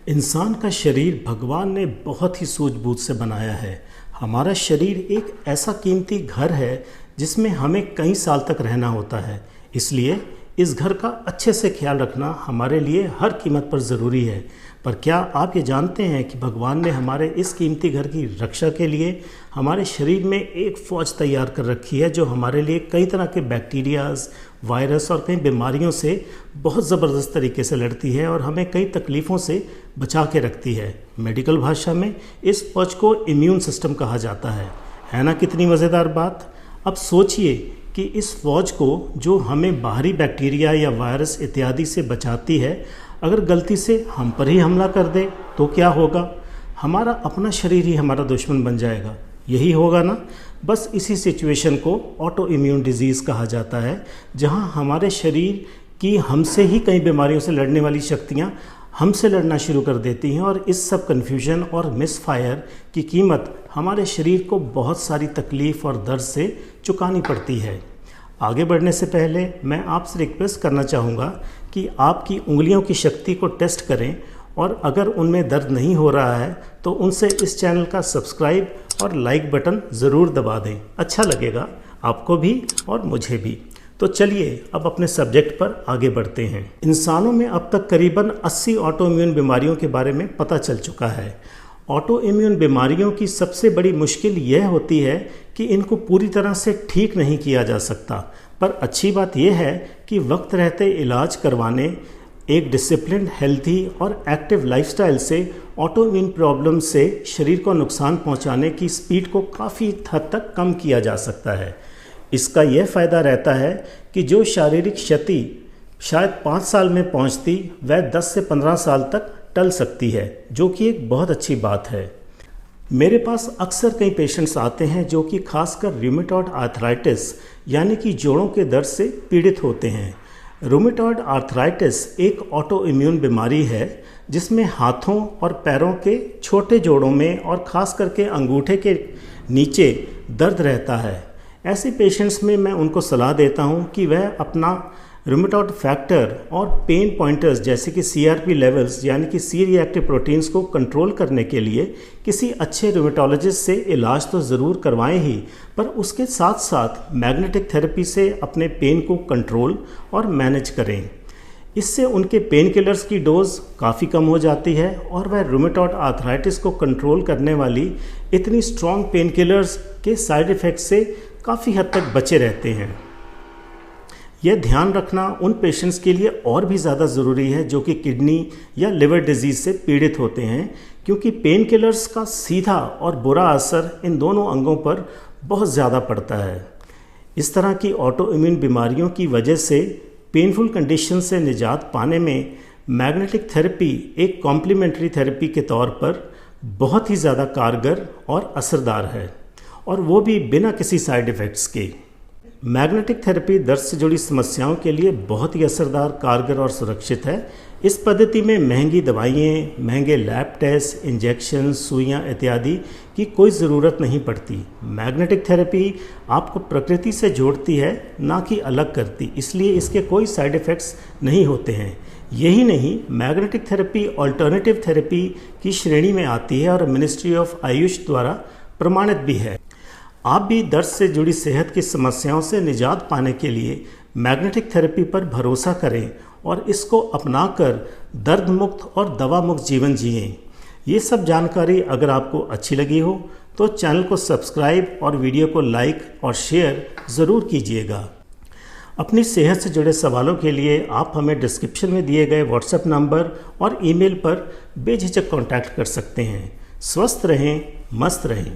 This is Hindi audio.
इंसान का शरीर भगवान ने बहुत ही सूझबूझ से बनाया है। हमारा शरीर एक ऐसा कीमती घर है जिसमें हमें कई साल तक रहना होता है। इसलिए इस घर का अच्छे से ख्याल रखना हमारे लिए हर कीमत पर ज़रूरी है। पर क्या आप ये जानते हैं कि भगवान ने हमारे इस कीमती घर की रक्षा के लिए हमारे शरीर में एक फ़ौज तैयार कर रखी है जो हमारे लिए कई तरह के बैक्टीरियाज़, वायरस और कई बीमारियों से बहुत ज़बरदस्त तरीके से लड़ती है और हमें कई तकलीफ़ों से बचा के रखती है। मेडिकल भाषा में इस फ़ौज को इम्यून सिस्टम कहा जाता है ना? कितनी मज़ेदार बात। अब सोचिए कि इस फ़ौज को जो हमें बाहरी बैक्टीरिया या वायरस इत्यादि से बचाती है, अगर गलती से हम पर ही हमला कर दे तो क्या होगा? हमारा अपना शरीर ही हमारा दुश्मन बन जाएगा। यही होगा ना? बस इसी सिचुएशन को ऑटो इम्यून डिजीज़ कहा जाता है, जहां हमारे शरीर की हमसे ही कई बीमारियों से लड़ने वाली शक्तियां हमसे लड़ना शुरू कर देती हैं और इस सब कन्फ्यूजन और मिसफायर की कीमत हमारे शरीर को बहुत सारी तकलीफ़ और दर्द से चुकानी पड़ती है। आगे बढ़ने से पहले मैं आपसे रिक्वेस्ट करना चाहूँगा कि आपकी उंगलियों की शक्ति को टेस्ट करें और अगर उनमें दर्द नहीं हो रहा है तो उनसे इस चैनल का सब्सक्राइब और लाइक बटन ज़रूर दबा दें। अच्छा लगेगा आपको भी और मुझे भी। तो चलिए अब अपने सब्जेक्ट पर आगे बढ़ते हैं। इंसानों में अब तक करीबन 80 ऑटो इम्यून बीमारियों के बारे में पता चल चुका है। ऑटो इम्यून बीमारियों की सबसे बड़ी मुश्किल यह होती है कि इनको पूरी तरह से ठीक नहीं किया जा सकता, पर अच्छी बात यह है कि वक्त रहते इलाज करवाने, एक डिसिप्लिन, हेल्थी और एक्टिव लाइफस्टाइल से ऑटो इम्यून प्रॉब्लम से शरीर को नुकसान पहुंचाने की स्पीड को काफ़ी हद तक कम किया जा सकता है। इसका यह फ़ायदा रहता है कि जो शारीरिक क्षति शायद 5 साल में पहुंचती वह 10 से 15 साल तक टल सकती है, जो कि एक बहुत अच्छी बात है। मेरे पास अक्सर कई पेशेंट्स आते हैं जो कि खासकर रूमेटॉयड आर्थराइटिस यानी कि जोड़ों के दर्द से पीड़ित होते हैं। रूमेटॉयड आर्थराइटिस एक ऑटो इम्यून बीमारी है जिसमें हाथों और पैरों के छोटे जोड़ों में और ख़ास करके अंगूठे के नीचे दर्द रहता है। ऐसे पेशेंट्स में मैं उनको सलाह देता हूं कि वह अपना रूमेटॉयड फैक्टर और पेन पॉइंटर्स जैसे कि CRP लेवल्स यानी कि सी रिएक्टिव प्रोटीन्स को कंट्रोल करने के लिए किसी अच्छे रूमेटोलॉजिस्ट से इलाज तो ज़रूर करवाएं ही, पर उसके साथ साथ मैग्नेटिक थेरेपी से अपने पेन को कंट्रोल और मैनेज करें। इससे उनके पेन किलर्स की डोज काफ़ी कम हो जाती है और वह रूमेटॉयड आर्थराइटिस को कंट्रोल करने वाली इतनी स्ट्रॉन्ग पेन किलर्स के साइड इफ़ेक्ट से काफ़ी हद तक बचे रहते हैं। यह ध्यान रखना उन पेशेंट्स के लिए और भी ज़्यादा ज़रूरी है जो कि किडनी या लिवर डिजीज़ से पीड़ित होते हैं, क्योंकि पेन किलर्स का सीधा और बुरा असर इन दोनों अंगों पर बहुत ज़्यादा पड़ता है। इस तरह की ऑटो इम्यून बीमारियों की वजह से पेनफुल कंडीशन से निजात पाने में मैग्नेटिक थेरेपी एक कॉम्प्लीमेंट्री थेरेपी के तौर पर बहुत ही ज़्यादा कारगर और असरदार है, और वो भी बिना किसी साइड इफ़ेक्ट्स के। मैग्नेटिक थेरेपी दर्द से जुड़ी समस्याओं के लिए बहुत ही असरदार, कारगर और सुरक्षित है। इस पद्धति में महंगी दवाइयाँ, महंगे लैब टेस्ट, इंजेक्शन, सुइयाँ इत्यादि की कोई ज़रूरत नहीं पड़ती। मैग्नेटिक थेरेपी आपको प्रकृति से जोड़ती है, ना कि अलग करती, इसलिए इसके कोई साइड इफ़ेक्ट्स नहीं होते हैं। यही नहीं, मैग्नेटिक थेरेपी अल्टरनेटिव थेरेपी की श्रेणी में आती है और मिनिस्ट्री ऑफ आयुष द्वारा प्रमाणित भी है। आप भी दर्द से जुड़ी सेहत की समस्याओं से निजात पाने के लिए मैग्नेटिक थेरेपी पर भरोसा करें और इसको अपनाकर दर्द मुक्त और दवा मुक्त जीवन जिएं। ये सब जानकारी अगर आपको अच्छी लगी हो तो चैनल को सब्सक्राइब और वीडियो को लाइक और शेयर ज़रूर कीजिएगा। अपनी सेहत से जुड़े सवालों के लिए आप हमें डिस्क्रिप्शन में दिए गए व्हाट्सएप नंबर और ईमेल पर बेझिझक कॉन्टैक्ट कर सकते हैं। स्वस्थ रहें, मस्त रहें।